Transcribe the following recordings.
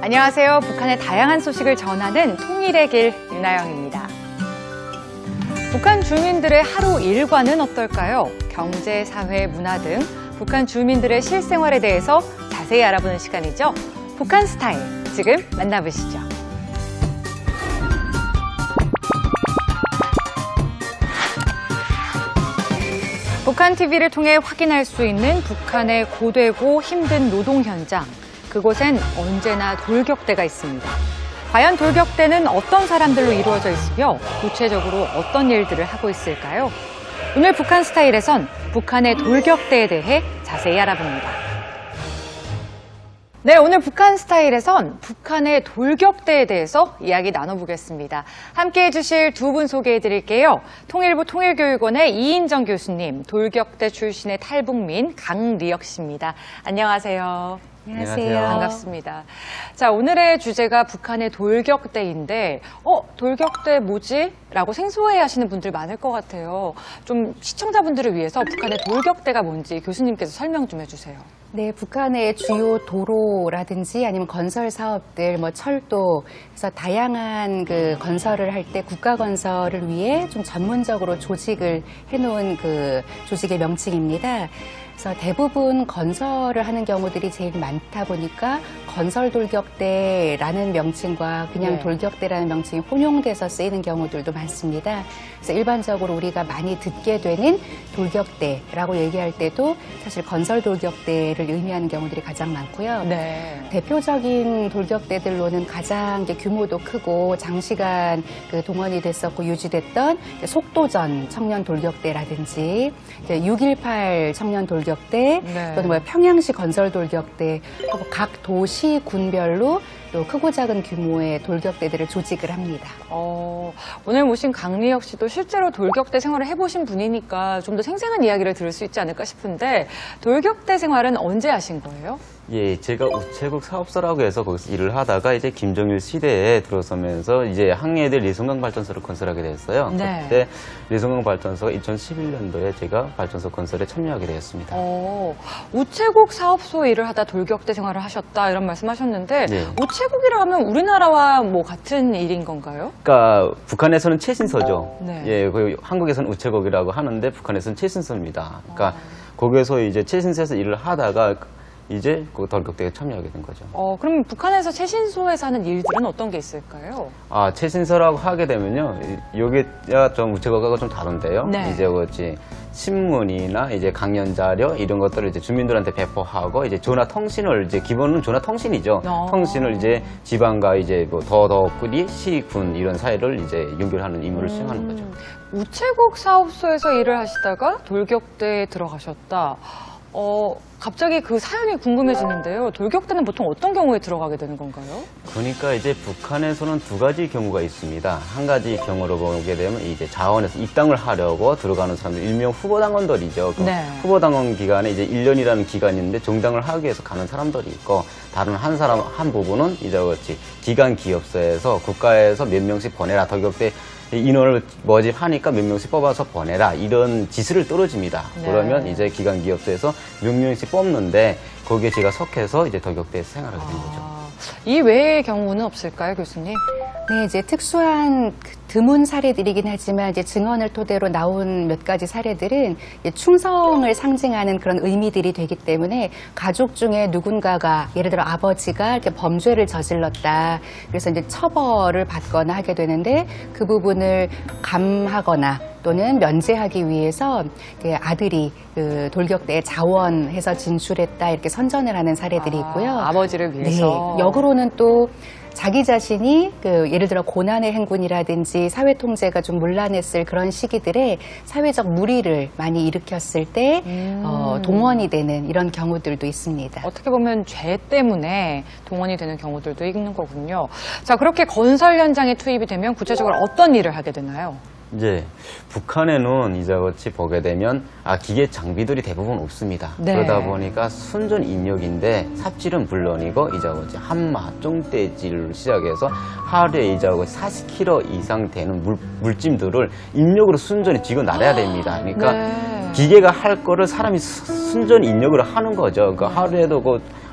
안녕하세요. 북한의 다양한 소식을 전하는 통일의 길 윤아영입니다. 북한 주민들의 하루 일과는 어떨까요? 경제, 사회, 문화 등 북한 주민들의 실생활에 대해서 자세히 알아보는 시간이죠. 북한 스타일, 지금 만나보시죠. 북한 TV를 통해 확인할 수 있는 북한의 고되고 힘든 노동 현장. 그곳엔 언제나 돌격대가 있습니다. 과연 돌격대는 어떤 사람들로 이루어져 있으며 구체적으로 어떤 일들을 하고 있을까요? 오늘 북한 스타일에선 북한의 돌격대에 대해 자세히 알아봅니다. 네, 오늘 북한 스타일에선 북한의 돌격대에 대해서 이야기 나눠보겠습니다. 함께해 주실 두 분 소개해 드릴게요. 통일부 통일교육원의 이인정 교수님, 돌격대 출신의 탈북민 강리혁 씨입니다. 안녕하세요. 안녕하세요. 반갑습니다. 자, 오늘의 주제가 북한의 돌격대인데, 돌격대 뭐지? 라고 생소해 하시는 분들 많을 것 같아요. 좀 시청자분들을 위해서 북한의 돌격대가 뭔지 교수님께서 설명 좀 해주세요. 네, 북한의 주요 도로라든지 아니면 건설 사업들, 철도, 그래서 다양한 그 건설을 할 때 국가 건설을 위해 좀 전문적으로 조직을 해놓은 그 조직의 명칭입니다. 그래서 대부분 건설을 하는 경우들이 제일 많다 보니까 건설 돌격대라는 명칭과 그냥 네. 돌격대라는 명칭이 혼용돼서 쓰이는 경우들도 많습니다. 그래서 일반적으로 우리가 많이 듣게 되는 돌격대라고 얘기할 때도 사실 건설 돌격대를 의미하는 경우들이 가장 많고요. 네. 대표적인 돌격대들로는 가장 이제 규모도 크고 장시간 그 동원이 됐었고 유지됐던 속도전 청년 돌격대라든지 6.18 청년 돌격대, 네. 또는 평양시 건설 돌격대 하고 각 도시 군별로 또 크고 작은 규모의 돌격대들을 조직을 합니다. 오늘 모신 강리혁 씨도 실제로 돌격대 생활을 해보신 분이니까 좀 더 생생한 이야기를 들을 수 있지 않을까 싶은데 돌격대 생활은 언제 하신 거예요? 예, 제가 우체국 사업소라고 해서 거기서 일을 하다가 이제 김정일 시대에 들어서면서 이제 항해대 리송강 발전소를 건설하게 됐어요. 네. 그때 리송강 발전소가 2011년도에 제가 발전소 건설에 참여하게 되었습니다. 우체국 사업소 일을 하다 돌격대 생활을 하셨다 이런 말씀하셨는데 네. 우체국이라 하면 우리나라와 뭐 같은 일인 건가요? 그러니까 북한에서는 최신소죠. 네. 예, 한국에서는 우체국이라고 하는데 북한에서는 최신소입니다. 그러니까 거기에서 이제 최신소에서 일을 하다가 이제 그 돌격대에 참여하게 된 거죠. 그럼 북한에서 최신소에서 하는 일들은 어떤 게 있을까요? 최신소라고 하게 되면요, 여기가 좀 우체국하고 좀 다른데요. 네. 이제 그렇지 신문이나 이제 강연 자료 이런 것들을 이제 주민들한테 배포하고 이제 전화 통신을 이제 기본은 전화 통신이죠. 통신을 이제 지방과 이제 뭐 더더구리 시군 이런 사이를 이제 연결하는 임무를 수행하는 거죠. 우체국 사업소에서 일을 하시다가 돌격대에 들어가셨다. 갑자기 그 사연이 궁금해지는데요. 돌격대는 보통 어떤 경우에 들어가게 되는 건가요? 그러니까 이제 북한에서는 두 가지 경우가 있습니다. 한 가지 경우로 보게 되면 이제 자원에서 입당을 하려고 들어가는 사람들, 일명 후보당원들이죠. 그 네. 후보당원 기간에 이제 1년이라는 기간이 있는데 정당을 하기 위해서 가는 사람들이 있고, 다른 한 부분은 이제 그렇지 기관 기업소에서 국가에서 몇 명씩 보내라, 돌격대 인원을 모집하니까 몇 명씩 뽑아서 보내라, 이런 지시를 떨어집니다. 네. 그러면 이제 기관 기업소에서 몇 명씩 뽑는데 거기에 제가 속해서 이제 돌격대에 생활하게 된 거죠. 이 외의 경우는 없을까요, 교수님? 네, 이제 특수한 드문 사례들이긴 하지만 이제 증언을 토대로 나온 몇 가지 사례들은 이제 충성을 상징하는 그런 의미들이 되기 때문에 가족 중에 누군가가 예를 들어 아버지가 이렇게 범죄를 저질렀다. 그래서 이제 처벌을 받거나 하게 되는데 그 부분을 감하거나 또는 면제하기 위해서 아들이 그 돌격대에 자원해서 진출했다 이렇게 선전을 하는 사례들이 있고요. 아버지를 위해서. 네, 역으로는 또 자기 자신이 예를 들어 고난의 행군이라든지 사회 통제가 좀 문란했을 그런 시기들에 사회적 물의를 많이 일으켰을 때 동원이 되는 이런 경우들도 있습니다. 어떻게 보면 죄 때문에 동원이 되는 경우들도 있는 거군요. 자, 그렇게 건설 현장에 투입이 되면 구체적으로 어떤 일을 하게 되나요? 이제 북한에는 이제 같이 보게 되면 기계 장비들이 대부분 없습니다. 네. 그러다 보니까 순전 인력인데 삽질은 물론이고 이제 같이 한마, 쫑대질을 시작해서 하루에 이제 40kg 이상 되는 물짐들을 인력으로 순전히 쥐고 나가야 됩니다. 그러니까 네. 기계가 할 거를 사람이 순전 인력으로 하는 거죠. 그러니까 하루에도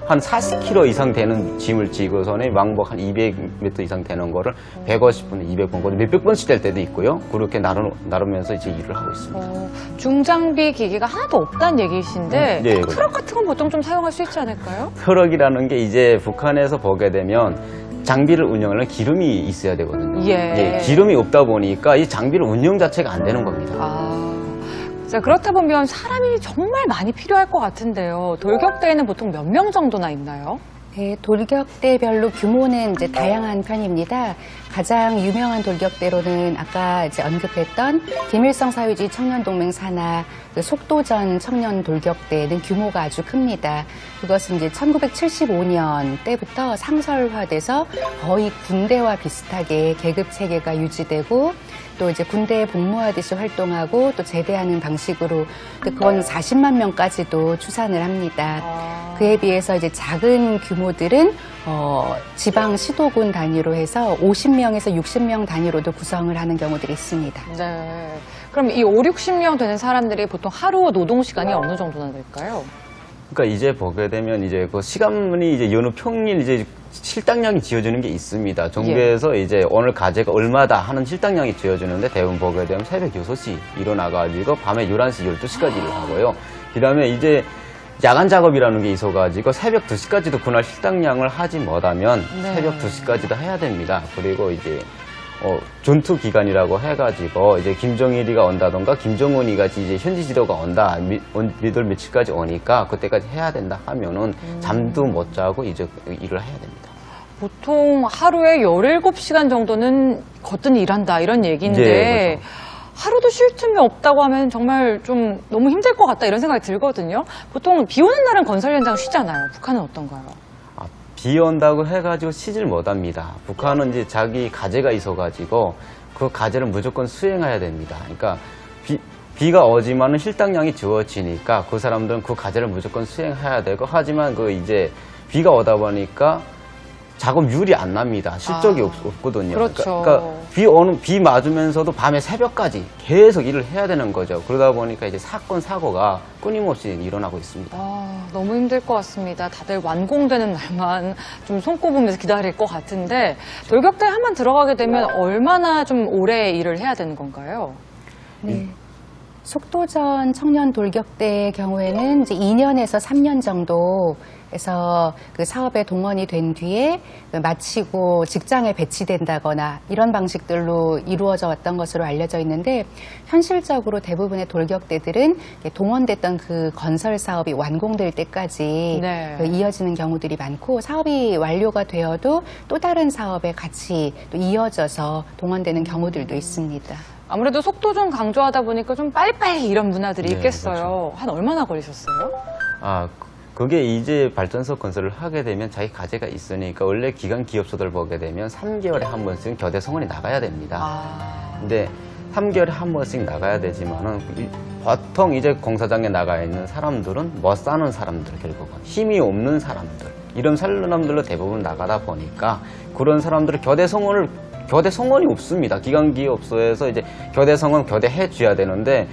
한 40kg 이상 되는 짐을 지고서는 왕복 한 200m 이상 되는 거를 150분, 200번, 몇백 번씩 될 때도 있고요. 그렇게 나누면서 이제 일을 하고 있습니다. 중장비 기기가 하나도 없다는 얘기이신데 네, 트럭 같은 건 보통 좀 사용할 수 있지 않을까요? 트럭이라는 게 이제 북한에서 보게 되면 장비를 운영하려면 기름이 있어야 되거든요. 예. 기름이 없다 보니까 이 장비를 운영 자체가 안 되는 겁니다. 자, 그렇다 보면 사람이 정말 많이 필요할 것 같은데요. 돌격대에는 보통 몇 명 정도나 있나요? 네, 돌격대별로 규모는 이제 다양한 편입니다. 가장 유명한 돌격대로는 아까 이제 언급했던 김일성 사회주의 청년동맹 산하 그 속도전 청년 돌격대는 규모가 아주 큽니다. 그것은 이제 1975년 때부터 상설화돼서 거의 군대와 비슷하게 계급 체계가 유지되고 또 이제 군대에 복무하듯이 활동하고 또 제대하는 방식으로 그건 40만 명까지도 추산을 합니다. 그에 비해서 이제 작은 규모들은 지방 시도군 단위로 해서 50명에서 60명 단위로도 구성을 하는 경우들이 있습니다. 네. 그럼 이 5, 60명 되는 사람들이 보통 하루 노동 시간이 어느 정도나 될까요? 그러니까 이제 보게 되면 이제 그 시간이 이제 여느 평일 이제 실당량이 지어지는 게 있습니다. 정부에서 이제 오늘 가제가 얼마다 하는 실당량이 지어지는데 대부분 보게 되면 새벽 6시 일어나가지고 밤에 11시, 12시까지 일을 하고요. 그 다음에 이제 야간 작업이라는 게 있어가지고 새벽 2시까지도 그날 실당량을 하지 못하면 네. 새벽 2시까지도 해야 됩니다. 그리고 이제 전투 기간이라고 해가지고 이제 김정일이가 온다던가 김정은이 같이 이제 현지 지도가 온다 몇월 며칠까지 오니까 그때까지 해야 된다 하면은 잠도 못 자고 이제 일을 해야 됩니다. 보통 하루에 17시간 정도는 거뜬히 일한다 이런 얘기인데 네, 그렇죠. 하루도 쉴 틈이 없다고 하면 정말 좀 너무 힘들 것 같다 이런 생각이 들거든요. 보통 비 오는 날은 건설 현장 쉬잖아요. 북한은 어떤가요? 비 온다고 해가지고 쉬질 못합니다. 북한은 이제 자기 과제가 있어가지고 그 과제를 무조건 수행해야 됩니다. 그러니까 비가 오지만은 실당량이 주어지니까 그 사람들은 그 과제를 무조건 수행해야 되고 하지만 그 이제 비가 오다 보니까 작업률이 안 납니다. 실적이 없거든요. 그렇죠. 그러니까 비 맞으면서도 밤에 새벽까지 계속 일을 해야 되는 거죠. 그러다 보니까 이제 사건 사고가 끊임없이 일어나고 있습니다. 너무 힘들 것 같습니다. 다들 완공되는 날만 좀 손꼽으면서 기다릴 것 같은데 돌격대 한번 들어가게 되면 얼마나 좀 오래 일을 해야 되는 건가요? 네. 속도전 청년 돌격대의 경우에는 이제 2년에서 3년 정도에서 그 사업에 동원이 된 뒤에 마치고 직장에 배치된다거나 이런 방식들로 이루어져 왔던 것으로 알려져 있는데 현실적으로 대부분의 돌격대들은 동원됐던 그 건설 사업이 완공될 때까지 네. 이어지는 경우들이 많고 사업이 완료가 되어도 또 다른 사업에 같이 또 이어져서 동원되는 경우들도 있습니다. 아무래도 속도전 강조하다 보니까 좀 빨리빨리 이런 문화들이 네, 있겠어요. 그렇죠. 한 얼마나 걸리셨어요? 그게 이제 발전소 건설을 하게 되면 자기 과제가 있으니까 원래 기관 기업소들 보게 되면 3개월에 한 번씩 교대 성원이 나가야 됩니다. 근데 3개월에 한 번씩 나가야 되지만은 보통 이제 공사장에 나가 있는 사람들은 못 사는 사람들 결국은 힘이 없는 사람들 이런 사람들로 대부분 나가다 보니까 그런 사람들은 교대 성원이 없습니다. 기관기업소에서 이제 교대 성원 교대해 줘야 되는데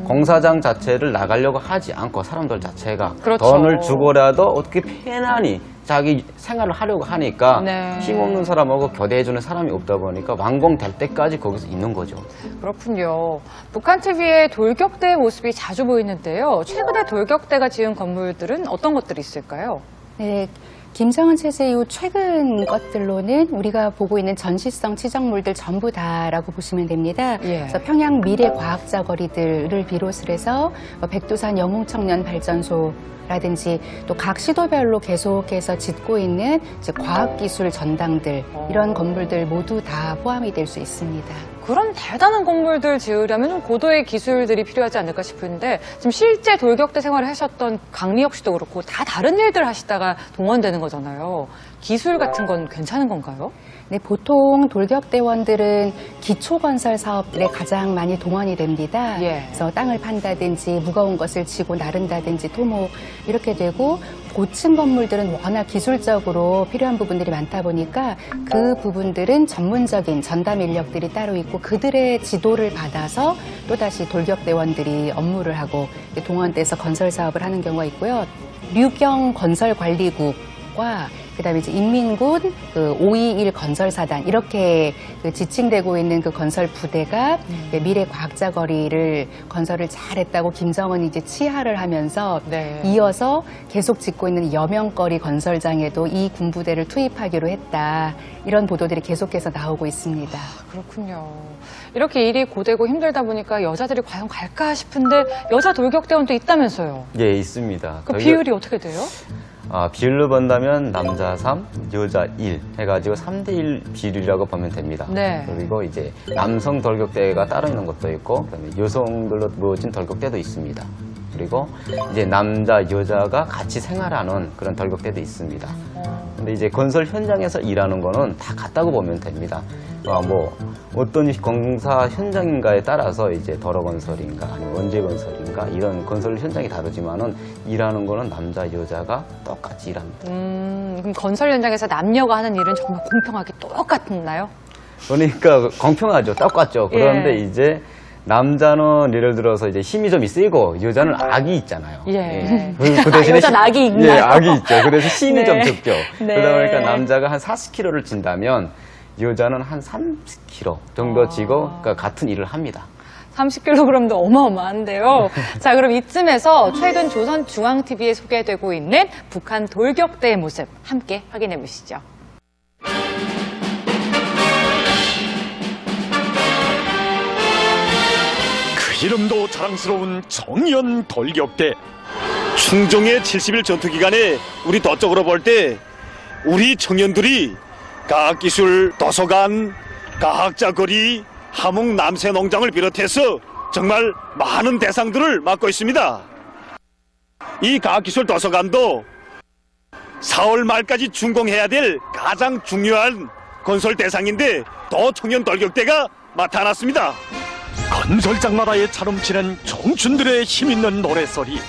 공사장 자체를 나가려고 하지 않고 사람들 자체가 그렇죠. 돈을 주고라도 어떻게 편안히 자기 생활을 하려고 하니까 네. 힘없는 사람하고 교대해주는 사람이 없다 보니까 완공될 때까지 거기서 있는 거죠. 그렇군요. 북한 TV에 돌격대의 모습이 자주 보이는데요. 최근에 돌격대가 지은 건물들은 어떤 것들이 있을까요? 네. 김정은 체제 이후 최근 것들로는 우리가 보고 있는 전시성 치정물들 전부 다라고 보시면 됩니다. 예. 그래서 평양 미래과학자 거리들을 비롯을 해서 백두산 영웅청년 발전소라든지 또 각 시도별로 계속해서 짓고 있는 이제 과학기술 전당들 이런 건물들 모두 다 포함이 될 수 있습니다. 그런 대단한 건물들 지으려면 고도의 기술들이 필요하지 않을까 싶은데 지금 실제 돌격대 생활을 하셨던 강미혁 씨도 그렇고 다 다른 일들 하시다가 동원되는 거잖아요. 기술 같은 건 괜찮은 건가요? 네, 보통 돌격대원들은 기초건설 사업에 가장 많이 동원이 됩니다. 예. 그래서 땅을 판다든지 무거운 것을 지고 나른다든지 토목 이렇게 되고 고층 건물들은 워낙 기술적으로 필요한 부분들이 많다 보니까 그 부분들은 전문적인 전담 인력들이 따로 있고 그들의 지도를 받아서 또다시 돌격대원들이 업무를 하고 동원돼서 건설 사업을 하는 경우가 있고요. 류경 건설관리국 전력과 그다음에 이제 인민군 그 521 건설사단 이렇게 그 지칭되고 있는 그 건설 부대가 미래 과학자 거리를 건설을 잘했다고 김정은이 이제 치하를 하면서 네. 이어서 계속 짓고 있는 여명거리 건설장에도 이 군부대를 투입하기로 했다. 이런 보도들이 계속해서 나오고 있습니다. 그렇군요. 이렇게 일이 고되고 힘들다 보니까 여자들이 과연 갈까 싶은데 여자 돌격대원도 있다면서요. 예, 있습니다. 그 비율이 어떻게 돼요? 비율로 본다면 남자 3, 여자 1 해가지고 3대1 비율이라고 보면 됩니다. 네. 그리고 이제 남성 돌격대가 따로 있는 것도 있고, 그다음에 여성들로 모여진 돌격대도 있습니다. 그리고 이제 남자, 여자가 같이 생활하는 그런 돌격대도 있습니다. 근데 이제 건설 현장에서 일하는 거는 다 같다고 보면 됩니다. 뭐 어떤 공사 현장인가에 따라서 이제 도로 건설인가 아니면 원재 건설인가 이런 건설 현장이 다르지만은 일하는 거는 남자, 여자가 똑같이 일합니다. 그럼 건설 현장에서 남녀가 하는 일은 정말 공평하게 똑같나요? 그러니까 공평하죠. 똑같죠. 그런데 이제 남자는 예를 들어서 이제 힘이 좀 세고 여자는 악이 있잖아요. 예. 그 대신에 여자는 악이 있나요? 예, 악이 있죠. 그래서 힘이 네. 좀 적죠. 네. 그러다 보니까 남자가 한 40kg를 진다면 여자는 한 30kg 정도 지고 그러니까 같은 일을 합니다. 30kg도 어마어마한데요. 자, 그럼 이쯤에서 최근 조선중앙TV에 소개되고 있는 북한 돌격대의 모습 함께 확인해 보시죠. 그 이름도 자랑스러운 정연 돌격대. 충정의 70일 전투 기간에 우리 도적으로 볼 때 우리 청년들이 과학기술 도서관, 과학자 거리, 함흥 남새 농장을 비롯해서 정말 많은 대상들을 맡고 있습니다. 이 과학기술 도서관도 4월 말까지 준공해야 될 가장 중요한 건설 대상인데 또 청년 돌격대가 나타났습니다. 건설장마다에 차넘치는 청춘들의 힘있는 노래소리.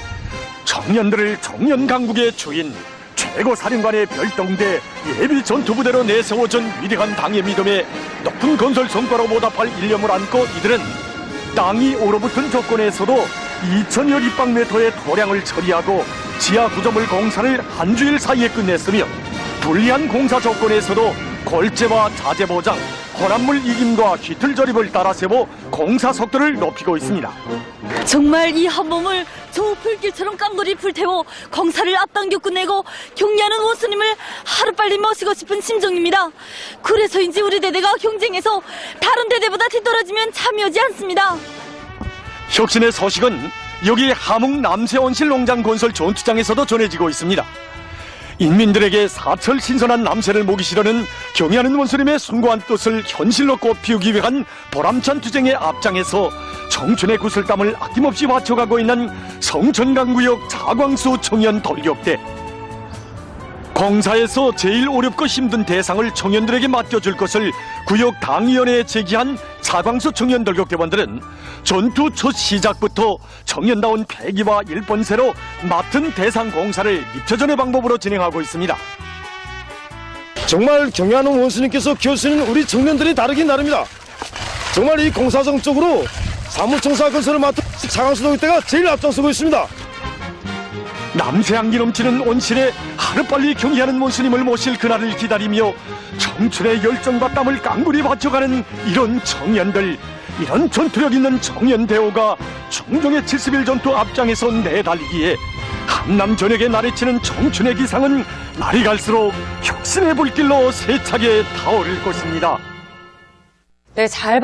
청년들을 청년 강국의 주인, 최고 사령관의 별동대 예비 전투부대로 내세워준 위대한 당의 믿음에 높은 건설 성과로 보답할 일념을 안고 이들은 땅이 얼어붙은 조건에서도 2000여立方미터의 토량을 처리하고 지하 구조물 공사를 한 주일 사이에 끝냈으며 불리한 공사 조건에서도 골재와 자재 보장, 혼합물 이김과 휘틀 조립을 따라 세워 공사 속도를 높이고 있습니다. 정말 이 한 몸을 저 불길처럼 깡돌이 불태워 공사를 앞당겨 끝내고 격려하는 원수님을 하루빨리 모시고 싶은 심정입니다. 그래서인지 우리 대대가 경쟁에서 다른 대대보다 뒤떨어지면 참여하지 않습니다. 혁신의 소식은 여기 함흥 남새온실 농장 건설 전투장에서도 전해지고 있습니다. 인민들에게 사철 신선한 남새를 모기 실어는 경애하는 원수님의 숭고한 뜻을 현실로 꽃피우기 위한 보람찬 투쟁의 앞장에서 청춘의 구슬땀을 아낌없이 바쳐가고 있는 성천강구역 자광수 청년 돌격대. 공사에서 제일 어렵고 힘든 대상을 청년들에게 맡겨줄 것을 구역 당위원회에 제기한 자광수 청년 돌격대원들은 전투 첫 시작부터 청년다운 패기와 일본세로 맡은 대상 공사를 입체전의 방법으로 진행하고 있습니다. 정말 경애하는 원수님께서 키워주시는 우리 청년들이 다르긴 다릅니다. 정말 이 공사정적으로 사무청사 건설을 맡은 자광수 돌격대가 제일 앞장서고 있습니다. 남새향기 넘치는 온실에 하루빨리 경의하는 원수님을 모실 그날을 기다리며 청춘의 열정과 땀을 깡그리 바쳐가는 이런 청년들, 이런 전투력 있는 청년 대호가 충정의 70일 전투 앞장에서 내달리기에 한남 전역에 나래치는 청춘의 기상은 날이 갈수록 혁신의 불길로 세차게 타오를 것입니다. 네, 잘